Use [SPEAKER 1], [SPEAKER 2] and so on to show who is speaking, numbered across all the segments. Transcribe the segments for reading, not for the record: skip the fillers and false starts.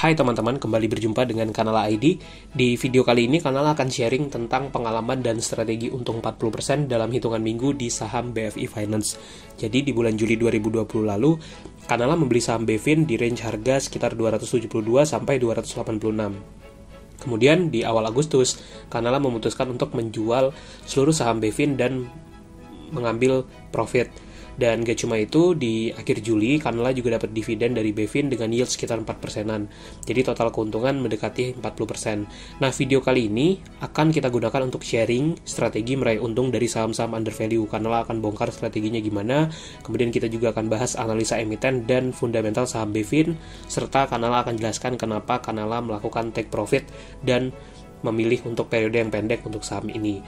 [SPEAKER 1] Hai teman-teman, kembali berjumpa dengan Kanala ID. Di video kali ini Kanala akan sharing tentang pengalaman dan strategi untung 40% dalam hitungan minggu di saham BFI Finance. Jadi di bulan Juli 2020 lalu, Kanala membeli saham BFIN di range harga sekitar 272 sampai 286. Kemudian di awal Agustus, Kanala memutuskan untuk menjual seluruh saham BFIN dan mengambil profit. Dan gak cuma itu, di akhir Juli, Kanala juga dapat dividen dari BFIN dengan yield sekitar 4%-an. Jadi total keuntungan mendekati 40%. Nah, video kali ini akan kita gunakan untuk sharing strategi meraih untung dari saham-saham under value. Kanala akan bongkar strateginya gimana, kemudian kita juga akan bahas analisa emiten dan fundamental saham BFIN, serta Kanala akan jelaskan kenapa Kanala melakukan take profit dan memilih untuk periode yang pendek untuk saham ini.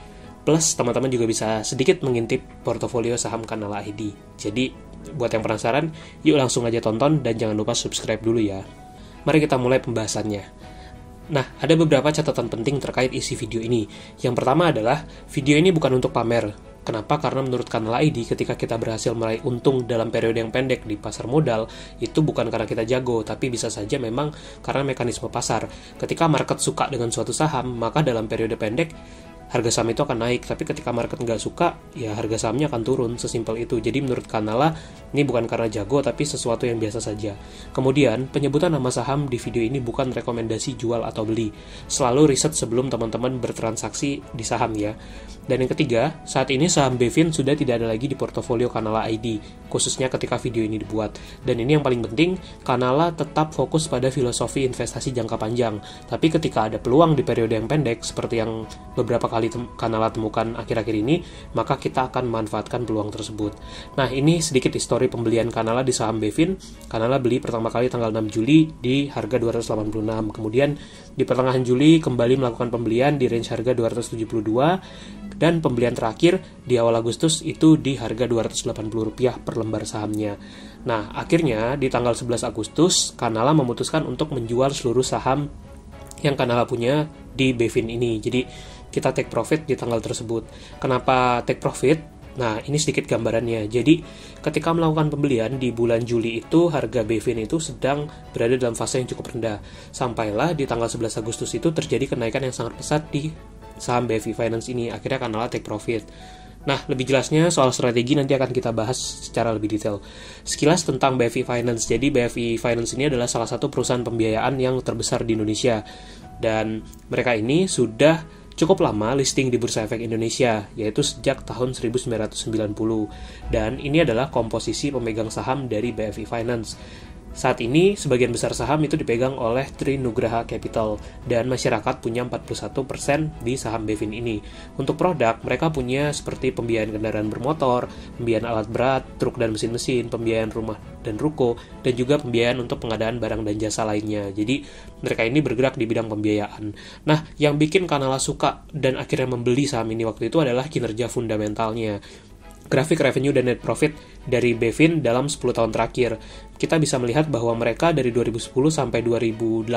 [SPEAKER 1] Plus, teman-teman juga bisa sedikit mengintip portofolio saham Kanala ID. Jadi, buat yang penasaran, yuk langsung aja tonton dan jangan lupa subscribe dulu ya. Mari kita mulai pembahasannya. Nah, ada beberapa catatan penting terkait isi video ini. Yang pertama adalah, video ini bukan untuk pamer. Kenapa? Karena menurut Kanala ID, ketika kita berhasil meraih untung dalam periode yang pendek di pasar modal, itu bukan karena kita jago, tapi bisa saja memang karena mekanisme pasar. Ketika market suka dengan suatu saham, maka dalam periode pendek, harga saham itu akan naik, tapi ketika market nggak suka, ya harga sahamnya akan turun, sesimpel itu. Jadi menurut Kanala, ini bukan karena jago, tapi sesuatu yang biasa saja. Kemudian, penyebutan nama saham di video ini bukan rekomendasi jual atau beli. Selalu riset sebelum teman-teman bertransaksi di saham ya. Dan yang ketiga, saat ini saham BFIN sudah tidak ada lagi di portofolio Kanala ID, khususnya ketika video ini dibuat. Dan ini yang paling penting, Kanala tetap fokus pada filosofi investasi jangka panjang. Tapi ketika ada peluang di periode yang pendek, seperti yang beberapa kali Kanala temukan akhir-akhir ini, maka kita akan memanfaatkan peluang tersebut. Nah, ini sedikit histori pembelian Kanala di saham BFIN. Kanala beli pertama kali tanggal 6 Juli di harga 286. Kemudian di pertengahan Juli kembali melakukan pembelian di range harga 272, dan pembelian terakhir di awal Agustus itu di harga Rp280 per lembar sahamnya. Nah, akhirnya di tanggal 11 Agustus, Kanala memutuskan untuk menjual seluruh saham yang Kanala punya di BFIN ini. Jadi kita take profit di tanggal tersebut. Kenapa take profit? Nah, ini sedikit gambarannya. Jadi, ketika melakukan pembelian di bulan Juli itu, harga BFIN itu sedang berada dalam fase yang cukup rendah. Sampailah di tanggal 11 Agustus itu terjadi kenaikan yang sangat pesat di saham BFI Finance ini. Akhirnya Kanala take profit. Nah, lebih jelasnya soal strategi nanti akan kita bahas secara lebih detail. Sekilas tentang BFI Finance. Jadi, BFI Finance ini adalah salah satu perusahaan pembiayaan yang terbesar di Indonesia. Dan mereka ini sudah cukup lama listing di Bursa Efek Indonesia, yaitu sejak tahun 1990. Dan ini adalah komposisi pemegang saham dari BFI Finance. Saat ini, sebagian besar saham itu dipegang oleh Trinugraha Capital, dan masyarakat punya 41% di saham BFIN ini. Untuk produk, mereka punya seperti pembiayaan kendaraan bermotor, pembiayaan alat berat, truk dan mesin-mesin, pembiayaan rumah dan ruko, dan juga pembiayaan untuk pengadaan barang dan jasa lainnya. Jadi, mereka ini bergerak di bidang pembiayaan. Nah, yang bikin Kanala suka dan akhirnya membeli saham ini waktu itu adalah kinerja fundamentalnya. Grafik revenue dan net profit dari BFIN dalam 10 tahun terakhir. Kita bisa melihat bahwa mereka dari 2010 sampai 2018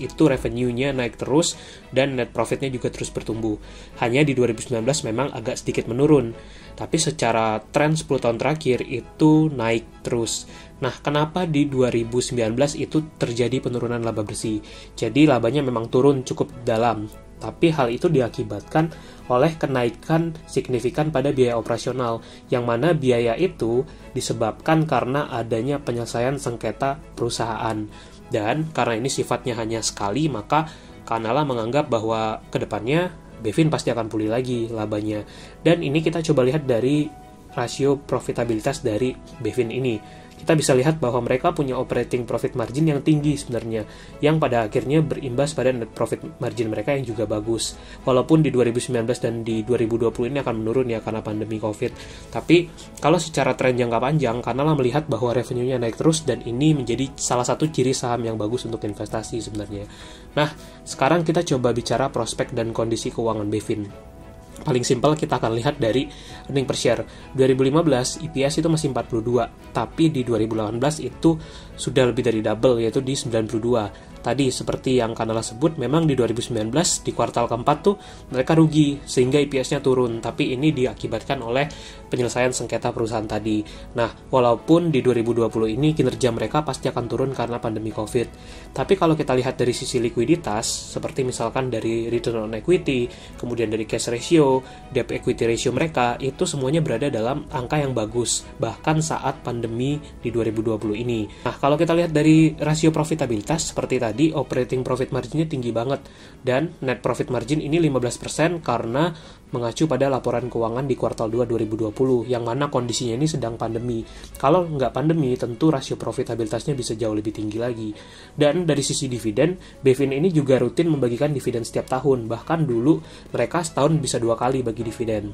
[SPEAKER 1] itu revenue-nya naik terus dan net profit-nya juga terus bertumbuh. Hanya di 2019 memang agak sedikit menurun. Tapi secara tren 10 tahun terakhir itu naik terus. Nah, kenapa di 2019 itu terjadi penurunan laba bersih? Jadi labanya memang turun cukup dalam. Tapi hal itu diakibatkan oleh kenaikan signifikan pada biaya operasional, yang mana biaya itu disebabkan karena adanya penyelesaian sengketa perusahaan. Dan karena ini sifatnya hanya sekali, maka Kanala menganggap bahwa kedepannya BFIN pasti akan pulih lagi labanya. Dan ini kita coba lihat dari rasio profitabilitas dari BFIN ini. Kita bisa lihat bahwa mereka punya operating profit margin yang tinggi sebenarnya, yang pada akhirnya berimbas pada net profit margin mereka yang juga bagus. Walaupun di 2019 dan di 2020 ini akan menurun ya karena pandemi COVID. Tapi kalau secara tren jangka panjang, Kanala melihat bahwa revenue-nya naik terus dan ini menjadi salah satu ciri saham yang bagus untuk investasi sebenarnya. Nah, sekarang kita coba bicara prospek dan kondisi keuangan BFIN. Paling simpel kita akan lihat dari earning per share. 2015 EPS itu masih 42, tapi di 2018 itu sudah lebih dari double, yaitu di 92. tadi seperti yang Kanala sebut, memang di 2019 di kuartal keempat tuh mereka rugi sehingga EPS-nya turun, tapi ini diakibatkan oleh penyelesaian sengketa perusahaan tadi. Nah, walaupun di 2020 ini kinerja mereka pasti akan turun karena pandemi COVID. Tapi kalau kita lihat dari sisi likuiditas, seperti misalkan dari return on equity, kemudian dari cash ratio, debt equity ratio mereka, itu semuanya berada dalam angka yang bagus, bahkan saat pandemi di 2020 ini. Nah, kalau kita lihat dari rasio profitabilitas, seperti tadi, operating profit margin-nya tinggi banget, dan net profit margin ini 15% karena mengacu pada laporan keuangan di kuartal 2 2020, yang mana kondisinya ini sedang pandemi. Kalau nggak pandemi, tentu rasio profitabilitasnya bisa jauh lebih tinggi lagi. Dan dari sisi dividen, BEFIN ini juga rutin membagikan dividen setiap tahun, bahkan dulu mereka setahun bisa 2 kali bagi dividen.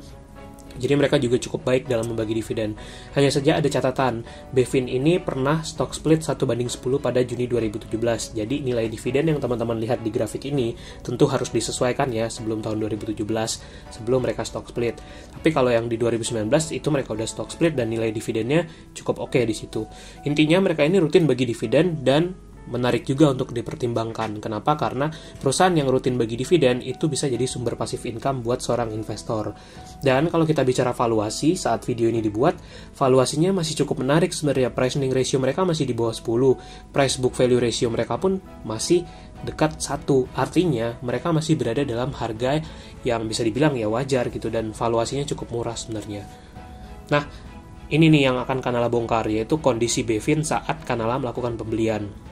[SPEAKER 1] Jadi mereka juga cukup baik dalam membagi dividen. Hanya saja ada catatan, BEFIN ini pernah stock split 1:10 pada Juni 2017. Jadi nilai dividen yang teman-teman lihat di grafik ini tentu harus disesuaikan ya sebelum tahun 2017, sebelum mereka stock split. Tapi kalau yang di 2019 itu mereka udah stock split dan nilai dividennya cukup oke di situ. Intinya mereka ini rutin bagi dividen dan menarik juga untuk dipertimbangkan. Kenapa? Karena perusahaan yang rutin bagi dividen itu bisa jadi sumber pasif income buat seorang investor. Dan kalau kita bicara valuasi, saat video ini dibuat, valuasinya masih cukup menarik sebenarnya. Price earning ratio mereka masih di bawah 10. Price book value ratio mereka pun masih dekat 1. Artinya mereka masih berada dalam harga yang bisa dibilang ya wajar gitu, dan valuasinya cukup murah sebenarnya. Nah, ini nih yang akan Kanala bongkar, yaitu kondisi BEFIN saat Kanala melakukan pembelian.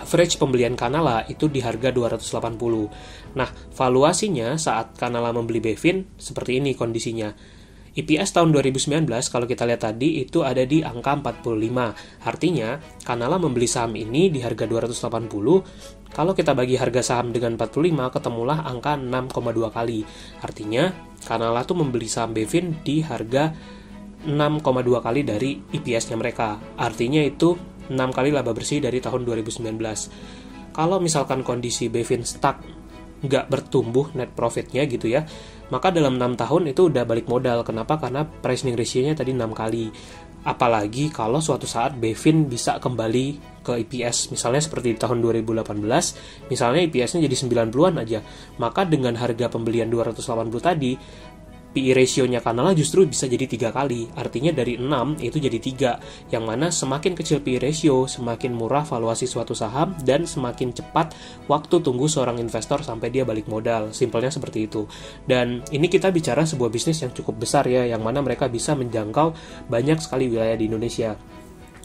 [SPEAKER 1] Average pembelian Kanala itu di harga 280. Nah, valuasinya saat Kanala membeli BEFIN seperti ini kondisinya. EPS tahun 2019 kalau kita lihat tadi itu ada di angka 45. Artinya, Kanala membeli saham ini di harga 280. Kalau kita bagi harga saham dengan 45, ketemulah angka 6,2 kali. Artinya, Kanala tuh membeli saham BEFIN di harga 6,2 kali dari EPS-nya mereka. Artinya itu 6 kali laba bersih dari tahun 2019. Kalau misalkan kondisi BEFIN stuck, nggak bertumbuh net profitnya gitu ya, maka dalam 6 tahun itu udah balik modal. Kenapa? Karena price earning ratio-nya tadi 6 kali. Apalagi kalau suatu saat BEFIN bisa kembali ke EPS, misalnya seperti di tahun 2018, misalnya EPS-nya jadi 90-an aja, maka dengan harga pembelian 280 tadi, PE ratio-nya Kanala justru bisa jadi 3 kali. Artinya dari 6 itu jadi 3. Yang mana semakin kecil PE ratio, semakin murah valuasi suatu saham, dan semakin cepat waktu tunggu seorang investor sampai dia balik modal. Simpelnya seperti itu. Dan ini kita bicara sebuah bisnis yang cukup besar ya, yang mana mereka bisa menjangkau banyak sekali wilayah di Indonesia.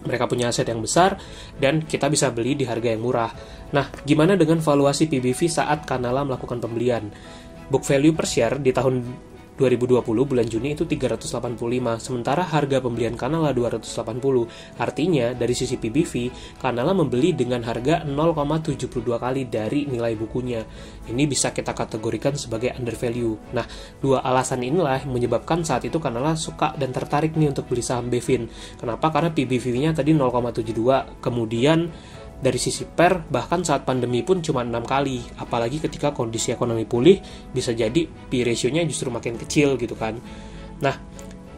[SPEAKER 1] Mereka punya aset yang besar, dan kita bisa beli di harga yang murah. Nah, gimana dengan valuasi PBV saat Kanala melakukan pembelian? Book value per share di tahun 2020 bulan Juni itu 385, sementara harga pembelian Kanala 280. Artinya dari sisi PBV, Kanala membeli dengan harga 0,72 kali dari nilai bukunya. Ini bisa kita kategorikan sebagai undervalue. Nah, dua alasan inilah yang menyebabkan saat itu Kanala suka dan tertarik nih untuk beli saham BEFIN. Kenapa? Karena PBV-nya tadi 0,72, kemudian dari sisi PER, bahkan saat pandemi pun cuma 6 kali. Apalagi ketika kondisi ekonomi pulih, bisa jadi P ratio-nya justru makin kecil gitu kan. Nah,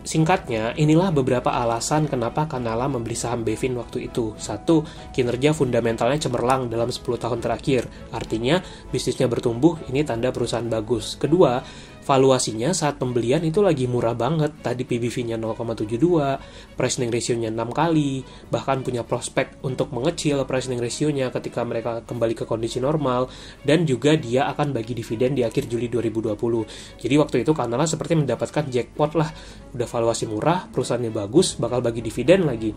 [SPEAKER 1] singkatnya, inilah beberapa alasan kenapa Kanala membeli saham BEFIN waktu itu. 1. Kinerja fundamentalnya cemerlang dalam 10 tahun terakhir. Artinya, bisnisnya bertumbuh, ini tanda perusahaan bagus. Kedua, valuasinya saat pembelian itu lagi murah banget. Tadi PBV-nya 0,72, price earning ratio-nya 6 kali, bahkan punya prospek untuk mengecil price earning ratio-nya ketika mereka kembali ke kondisi normal, dan juga dia akan bagi dividen di akhir Juli 2020. Jadi waktu itu Kanala seperti mendapatkan jackpot lah. Udah valuasi murah, perusahaannya bagus, bakal bagi dividen lagi.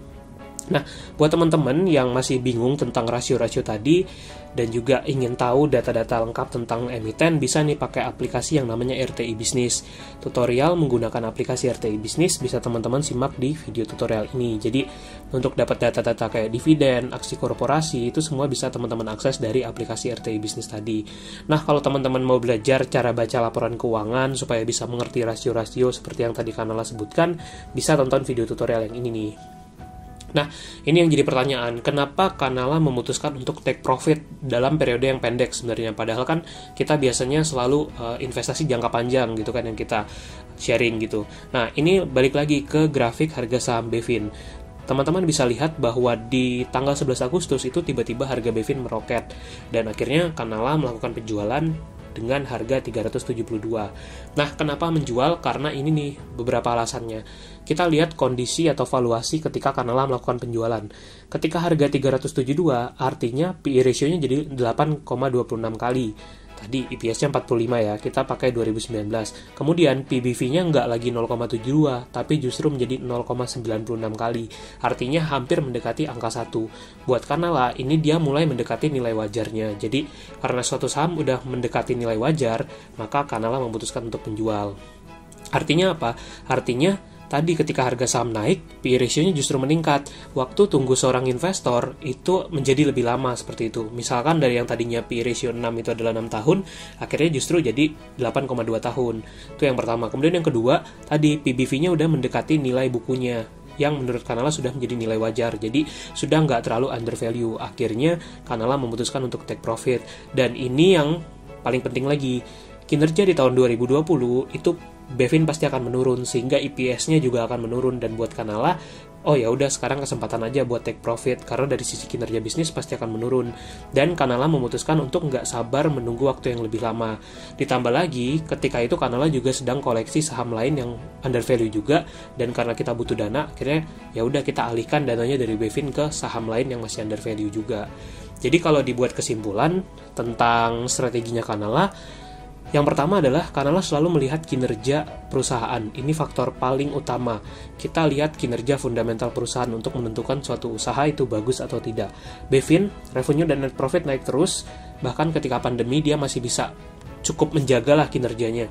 [SPEAKER 1] Nah, buat teman-teman yang masih bingung tentang rasio-rasio tadi dan juga ingin tahu data-data lengkap tentang emiten, bisa nih pakai aplikasi yang namanya RTI Business. Tutorial menggunakan aplikasi RTI Business bisa teman-teman simak di video tutorial ini. Jadi, untuk dapat data-data kayak dividen, aksi korporasi, itu semua bisa teman-teman akses dari aplikasi RTI Business tadi. Nah, kalau teman-teman mau belajar cara baca laporan keuangan supaya bisa mengerti rasio-rasio seperti yang tadi Kanala sebutkan, bisa tonton video tutorial yang ini nih. Nah, ini yang jadi pertanyaan, kenapa Kanala memutuskan untuk take profit dalam periode yang pendek sebenarnya? Padahal kan kita biasanya selalu investasi jangka panjang gitu kan yang kita sharing gitu. Nah, ini balik lagi ke grafik harga saham BEFIN. teman-teman bisa lihat bahwa di tanggal 11 Agustus itu tiba-tiba harga Bevin meroket dan akhirnya Kanala melakukan penjualan dengan harga 372. Nah, kenapa menjual? Karena ini nih beberapa alasannya. Kita lihat kondisi atau valuasi ketika Kanala melakukan penjualan. Ketika harga 372, artinya PE ratio-nya jadi 8,26 kali. Tadi EPS-nya 45 ya, kita pakai 2019. Kemudian PBV-nya nggak lagi 0,72, tapi justru menjadi 0,96 kali. Artinya hampir mendekati angka 1. Buat Kanala, ini dia mulai mendekati nilai wajarnya. Jadi, karena suatu saham udah mendekati nilai wajar, maka Kanala memutuskan untuk menjual. Artinya apa? Artinya tadi ketika harga saham naik, PE ratio-nya justru meningkat. Waktu tunggu seorang investor itu menjadi lebih lama seperti itu. Misalkan dari yang tadinya PE ratio 6 itu adalah 6 tahun, akhirnya justru jadi 8,2 tahun. Itu yang pertama. Kemudian yang kedua, tadi PBV-nya udah mendekati nilai bukunya, yang menurut Kanala sudah menjadi nilai wajar. Jadi sudah nggak terlalu under value. Akhirnya Kanala memutuskan untuk take profit. Dan ini yang paling penting lagi, kinerja di tahun 2020 itu Bevin pasti akan menurun, sehingga EPS-nya juga akan menurun. Dan buat Kanala, oh ya udah sekarang kesempatan aja buat take profit, karena dari sisi kinerja bisnis pasti akan menurun. Dan Kanala memutuskan untuk nggak sabar menunggu waktu yang lebih lama. Ditambah lagi, ketika itu Kanala juga sedang koleksi saham lain yang under value juga, dan karena kita butuh dana, akhirnya ya udah kita alihkan dananya dari Bevin ke saham lain yang masih under value juga. Jadi kalau dibuat kesimpulan tentang strateginya Kanala, yang pertama adalah Kanala selalu melihat kinerja perusahaan. Ini faktor paling utama. Kita lihat kinerja fundamental perusahaan untuk menentukan suatu usaha itu bagus atau tidak. Bevin, revenue dan net profit naik terus, bahkan ketika pandemi dia masih bisa cukup menjagalah kinerjanya.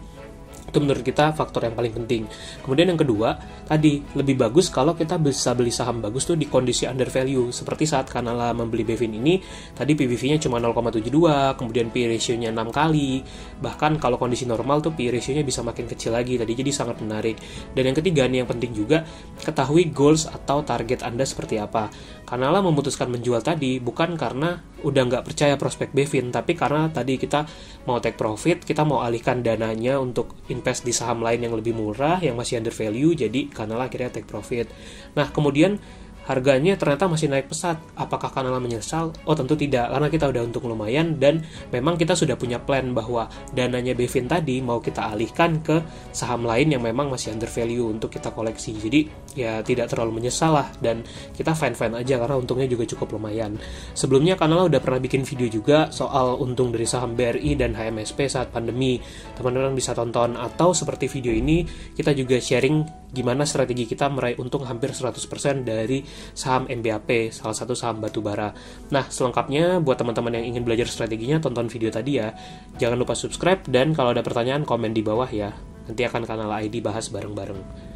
[SPEAKER 1] Itu menurut kita faktor yang paling penting. Kemudian yang kedua, tadi lebih bagus kalau kita bisa beli saham bagus tuh di kondisi under value. Seperti saat Kanala membeli Bevin ini, tadi PBV-nya cuma 0,72, kemudian PE ratio-nya 6 kali. Bahkan kalau kondisi normal tuh PE ratio-nya bisa makin kecil lagi tadi, jadi sangat menarik. Dan yang ketiga nih yang penting juga, ketahui goals atau target Anda seperti apa. Kanala memutuskan menjual tadi bukan karena udah nggak percaya prospek Bevin, tapi karena tadi kita mau take profit, kita mau alihkan dananya untuk invest di saham lain yang lebih murah, yang masih under value, jadi Kanala akhirnya take profit. Nah, kemudian harganya ternyata masih naik pesat. Apakah Kanala menyesal? Oh tentu tidak, karena kita udah untung lumayan dan memang kita sudah punya plan bahwa dananya Bevin tadi mau kita alihkan ke saham lain yang memang masih under value untuk kita koleksi. Jadi ya tidak terlalu menyesal lah, dan kita fine-fine aja karena untungnya juga cukup lumayan. Sebelumnya Kanala udah pernah bikin video juga soal untung dari saham BRI dan HMSP saat pandemi. Teman-teman bisa tonton, atau seperti video ini kita juga sharing gimana strategi kita meraih untung hampir 100% dari saham MBAP, salah satu saham batubara. Nah, selengkapnya buat teman-teman yang ingin belajar strateginya, tonton video tadi ya. Jangan lupa subscribe, dan kalau ada pertanyaan komen di bawah ya. Nanti akan Kanala ID bahas bareng-bareng.